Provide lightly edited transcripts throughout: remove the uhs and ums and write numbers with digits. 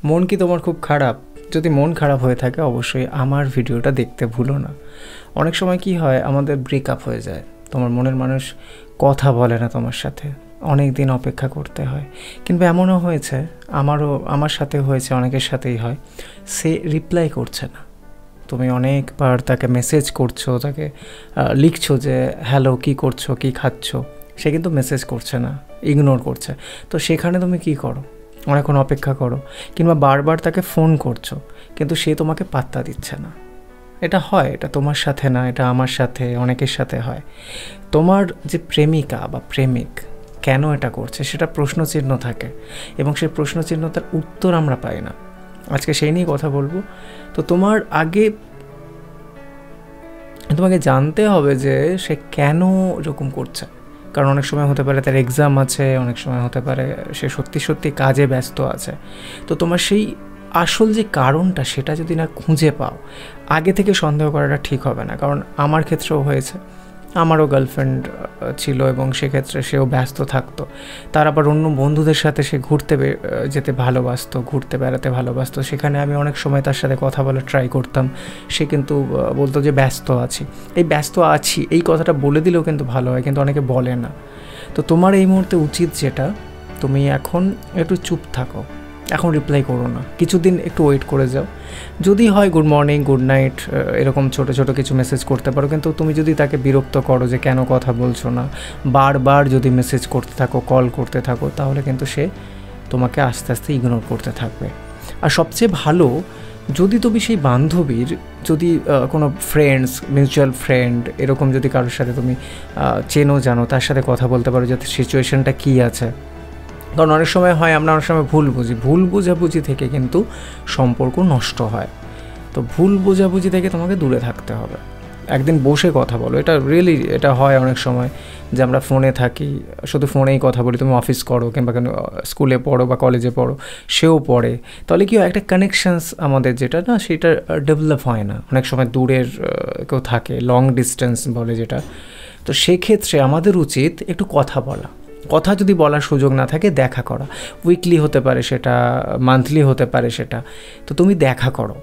মন কি তোমার খুব খারাপ? যদি মন খারাপ হয়ে থাকে অবশ্যই আমার ভিডিওটা দেখতে ভুলো না। অনেক সময় কি হয়, আমাদের ব্রেকআপ হয়ে যায়, তোমার মনের মানুষ কথা বলে না তোমার সাথে, অনেক দিন অপেক্ষা করতে হয়। কিন্তু এমনও হয়েছে, আমার সাথে হয়েছে, অনেকের সাথেই হয়, সে রিপ্লাই করছে না। তুমি অনেকবার তাকে মেসেজ করছো, তাকে লিখছো যে হ্যালো, কী করছো, কী খাচ্ছ, সে কিন্তু মেসেজ করছে না, ইগনোর করছে। তো সেখানে তুমি কী করো? অনেকক্ষণ অপেক্ষা করো, কিংবা বারবার তাকে ফোন করছো, কিন্তু সে তোমাকে পাত্তা দিচ্ছে না। এটা হয়, এটা তোমার সাথে না, এটা আমার সাথে, অনেকের সাথে হয়। তোমার যে প্রেমিকা বা প্রেমিক কেন এটা করছে সেটা প্রশ্নচিহ্ন থাকে, এবং সেই প্রশ্নচিহ্নটার উত্তর আমরা পাই না। আজকে সেই নিয়ে কথা বলবো। তো তোমাকে জানতে হবে যে সে কেন এরকম করছে। কারণ অনেক সময় হতে পারে তার এক্সাম আছে, অনেক সময় হতে পারে সে সত্যি কাজে ব্যস্ত আছে। তো তোমার সেই আসল যে কারণটা সেটা যদি না খুঁজে পাও, আগে থেকে সন্দেহ করাটা ঠিক হবে না। কারণ আমার ক্ষেত্রেও হয়েছে, আমারও গার্লফ্রেন্ড ছিল এবং সেক্ষেত্রে সেও ব্যস্ত থাকতো। তার আবার অন্য বন্ধুদের সাথে সে যেতে ভালোবাসতো, ঘুরতে বেড়াতে ভালোবাসতো। সেখানে আমি অনেক সময় তার সাথে কথা বলার ট্রাই করতাম, সে কিন্তু বলতো যে ব্যস্ত আছি। এই ব্যস্ত আছি এই কথাটা বলে দিলেও কিন্তু ভালো হয়, কিন্তু অনেকে বলে না। তো তোমার এই মুহূর্তে উচিত যেটা, তুমি এখন একটু চুপ থাকো, এখন রিপ্লাই করো না, কিছুদিন একটু ওয়েট করে যাও। যদি হয় গুড মর্নিং, গুড নাইট, এরকম ছোটো কিছু মেসেজ করতে পারো। কিন্তু তুমি যদি তাকে বিরক্ত করো যে কেন কথা বলছো না, বারবার যদি মেসেজ করতে থাকো, কল করতে থাকো, তাহলে কিন্তু সে তোমাকে আস্তে আস্তে ইগনোর করতে থাকবে। আর সবচেয়ে ভালো, যদি তুমি সেই বান্ধবীর যদি কোনো ফ্রেন্ডস, মিউচুয়াল ফ্রেন্ড, এরকম যদি কারোর সাথে তুমি চেনো জানো, তার সাথে কথা বলতে পারো যাতে সিচুয়েশানটা কী আছে। কারণ অনেক সময় হয় আমরা অনেক সময় ভুল বোঝাবুঝি থেকে কিন্তু সম্পর্ক নষ্ট হয়। তো ভুল বোঝাবুঝি থেকে তোমাকে দূরে থাকতে হবে, একদিন বসে কথা বলো। এটা হয় অনেক সময় যে আমরা ফোনে থাকি, শুধু ফোনেই কথা বলি। তুমি অফিস করো কিংবা স্কুলে পড়ো বা কলেজে পড়ো, সেও পড়ে, তাহলে কি হয়, একটা কানেকশানস আমাদের যেটা না, সেটা ডেভেলপ হয় না। অনেক সময় দূরের কেউ থাকে, লং ডিস্টেন্স বলে যেটা। তো সেক্ষেত্রে আমাদের উচিত একটু কথা বলা। কথা যদি বলার সুযোগ না থাকে, দেখা করা। উইকলি হতে পারে সেটা, মান্থলি হতে পারে সেটা। তো তুমি দেখা করো।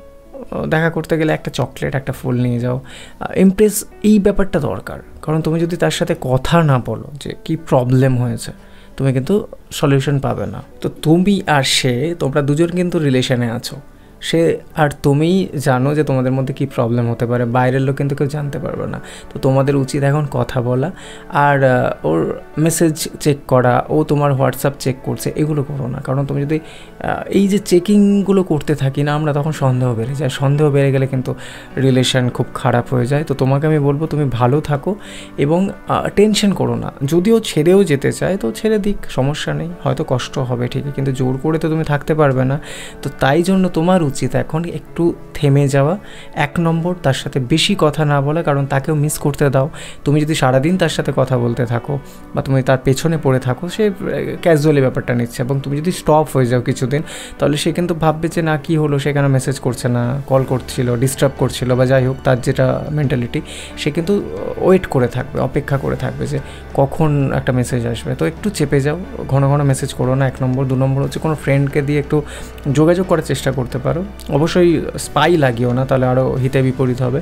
দেখা করতে গেলে একটা চকলেট, একটা ফুল নিয়ে যাও, ইমপ্রেস, এই ব্যাপারটা দরকার। কারণ তুমি যদি তার সাথে কথা না বলো যে কী প্রবলেম হয়েছে, তুমি কিন্তু সলিউশন পাবে না। তো তুমি আর সে, তোমরা দুজন কিন্তু রিলেশনে আছো। সে আর তুমিই জানো যে তোমাদের মধ্যে কী প্রবলেম হতে পারে, বাইরের লোক কিন্তু কেউ জানতে পারবে না। তো তোমাদের উচিত এখন কথা বলা, আর ওর মেসেজ চেক করা, ও তোমার হোয়াটসঅ্যাপ চেক করছে, এগুলো করো না। কারণ তুমি যদি এই যে চেকিংগুলো করতে থাকি না আমরা, তখন সন্দেহ বেড়ে যায়। সন্দেহ বেড়ে গেলে কিন্তু রিলেশন খুব খারাপ হয়ে যায়। তো তোমাকে আমি বলবো, তুমি ভালো থাকো এবং টেনশন করো না। যদিও ছেড়েও যেতে চায় তো ছেড়ে দিক, সমস্যা নেই। হয়তো কষ্ট হবে ঠিকই, কিন্তু জোর করে তো তুমি থাকতে পারবে না। তো তাই জন্য তোমার উচিত এখন একটু থেমে যাওয়া। 1 নম্বর, তার সাথে বেশি কথা না বলা, কারণ তাকেও মিস করতে দাও। তুমি যদি সারাদিন তার সাথে কথা বলতে থাকো বা তুমি তার পেছনে পড়ে থাকো, সে ক্যাজুয়ালি ব্যাপারটা নিচ্ছে। এবং তুমি যদি স্টপ হয়ে যাও কিছুদিন, তাহলে সে কিন্তু ভাববে যে না, কী হলো, সেখানে মেসেজ করছে না, কল করছিল, ডিস্টার্ব করছিল বা যাই হোক, তার যেটা মেন্টালিটি, সে কিন্তু ওয়েট করে থাকবে, অপেক্ষা করে থাকবে যে কখন একটা মেসেজ আসবে। তো একটু চেপে যাও, ঘন মেসেজ করো না। 1 নম্বর। 2 নম্বর হচ্ছে কোনো ফ্রেন্ডকে দিয়ে একটু যোগাযোগ করার চেষ্টা করতে পারো। অবশ্যই স্পাই লাগিও না, তাহলে আরও হিতে বিপরীত হবে।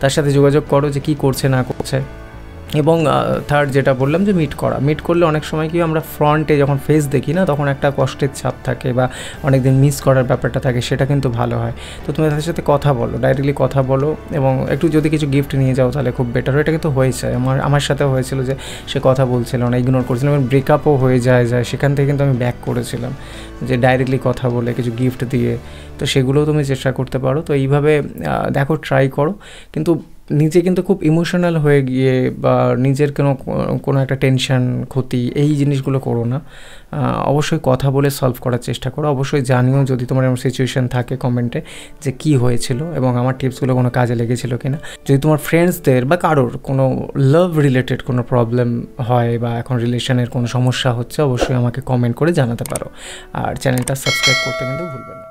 তার সাথে যোগাযোগ করো যে কী করছে না করছে। এবং থার্ড যেটা বললাম যে মিট করলে অনেক সময় কি আমরা ফ্রন্টে যখন ফেস দেখি না, তখন একটা কষ্টের ছাপ থাকে বা অনেকদিন মিস করার ব্যাপারটা থাকে, সেটা কিন্তু ভালো হয়। তো তুমি তাদের সাথে কথা বলো, ডাইরেক্টলি কথা বলো, এবং একটু যদি কিছু গিফট নিয়ে যাও তাহলে খুব বেটার। এটা কিন্তু হয়েছে, আমার সাথেও হয়েছিল যে সে কথা বলছিল না, ইগনোর করছিল, এবং ব্রেকআপও হয়ে যায়। সেখান থেকে কিন্তু আমি ব্যাক করেছিলাম, যে ডাইরেক্টলি কথা বলে কিছু গিফট দিয়ে। তো সেগুলোও তুমি চেষ্টা করতে পারো। তো এইভাবে দেখো, ট্রাই করো। কিন্তু নিজে কিন্তু খুব ইমোশনাল হয়ে গিয়ে বা নিজের কোনো একটা টেনশন, ক্ষতি, এই জিনিসগুলো করো না। অবশ্যই কথা বলে সলভ করার চেষ্টা করো। অবশ্যই জানিও যদি তোমার এমন সিচুয়েশান থাকে কমেন্টে, যে কী হয়েছিল এবং আমার টিপসগুলো কোনো কাজে লেগেছিল কিনা। যদি তোমার ফ্রেন্ডসদের বা কারোর কোনো লাভ রিলেটেড কোনো প্রবলেম হয় বা এখন রিলেশনের কোনো সমস্যা হচ্ছে, অবশ্যই আমাকে কমেন্ট করে জানাতে পারো। আর চ্যানেলটা সাবস্ক্রাইব করতে কিন্তু ভুলবেন না।